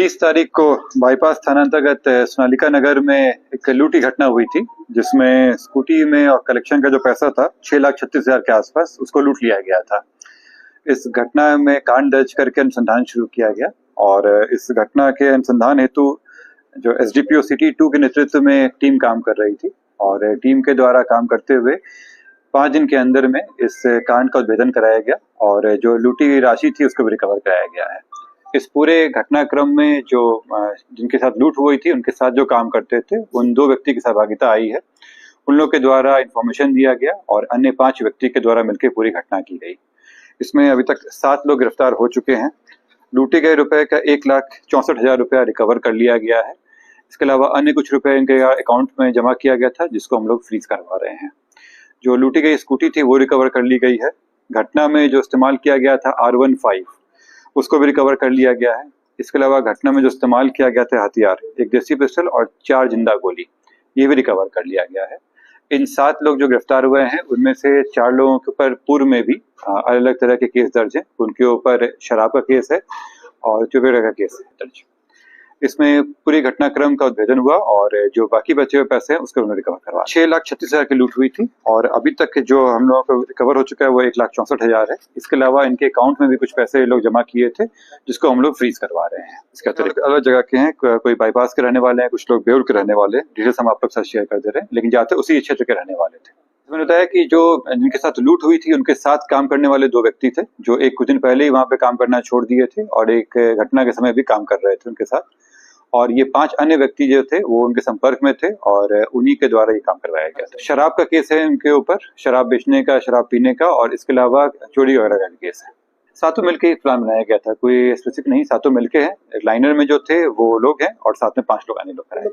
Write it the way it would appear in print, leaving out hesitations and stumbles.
30 तारीख को बाईपास थाना अंतर्गत सोनालिका नगर में एक लूट की घटना हुई थी, जिसमें स्कूटी में और कलेक्शन का जो पैसा था 6,36,000 के आसपास, उसको लूट लिया गया था। इस घटना में कांड दर्ज करके अनुसंधान शुरू किया गया और इस घटना के अनुसंधान हेतु जो एसडीपीओ सिटी 2 के नेतृत्व में टीम काम कर रही थी और टीम के द्वारा काम करते हुए 5 दिन के अंदर में इस कांड का उद्भेदन कराया गया और जो लूटी राशि थी उसको भी रिकवर कराया गया है। इस पूरे घटनाक्रम में जो जिनके साथ लूट हुई थी उनके साथ जो काम करते थे उन 2 व्यक्ति की सहभागिता आई है। उन लोगों के द्वारा इंफॉर्मेशन दिया गया और अन्य 5 व्यक्ति के द्वारा मिलकर पूरी घटना की गई। इसमें अभी तक 7 लोग गिरफ्तार हो चुके हैं। लूटे गए रुपए का 1,64,000 रुपया रिकवर कर लिया गया है। इसके अलावा अन्य कुछ रुपए इनके अकाउंट में जमा किया गया था, जिसको हम लोग फ्रीज करवा रहे हैं। जो लूटी गई स्कूटी थी वो रिकवर कर ली गई है। घटना में जो इस्तेमाल किया गया था R15 उसको भी रिकवर कर लिया गया है। इसके अलावा घटना में जो इस्तेमाल किया गया था हथियार, एक देसी पिस्टल और 4 जिंदा गोली, ये भी रिकवर कर लिया गया है। इन 7 लोग जो गिरफ्तार हुए हैं उनमें से 4 लोगों के ऊपर पूर्व में भी अलग अलग तरह के केस दर्ज हैं। उनके ऊपर शराब का केस है और चोरी का केस है दर्ज। इसमें पूरी घटनाक्रम का उद्भेदन हुआ और जो बाकी बचे हुए पैसे हैं उसको उन्होंने रिकवर करवा 6,36,000 की लूट हुई थी और अभी तक जो हम लोगों को रिकवर हो चुका है वो 1,64,000 है। इसके अलावा इनके अकाउंट में भी कुछ पैसे लोग जमा किए थे, जिसको हम लोग फ्रीज करवा रहे हैं। इसके अतिरिक्त अलग जगह के हैं, कोई बाईपास के रहने वाले हैं, कुछ लोग बेउर के रहने वाले हैं। डिटेल्स हम आप लोग साथ शेयर कर दे रहे हैं, लेकिन जाते उसी क्षेत्र के रहने वाले थे। मैंने बताया कि जो जिनके साथ लूट हुई थी उनके साथ काम करने वाले 2 व्यक्ति थे, जो एक कुछ दिन पहले ही वहां पे काम करना छोड़ दिए थे और एक घटना के समय भी काम कर रहे थे उनके साथ। और ये 5 अन्य व्यक्ति जो थे वो उनके संपर्क में थे और उन्हीं के द्वारा ये काम करवाया गया था। शराब का केस है उनके ऊपर, शराब बेचने का, शराब पीने का, और इसके अलावा चोरी वगैरह का केस है। सातों मिलकर एक प्लान बनाया गया था, कोई स्पेसिफिक नहीं, सातों मिलके हैं। लाइनर में जो थे वो लोग हैं और साथ में 5 लोग अन्य लोग हैं।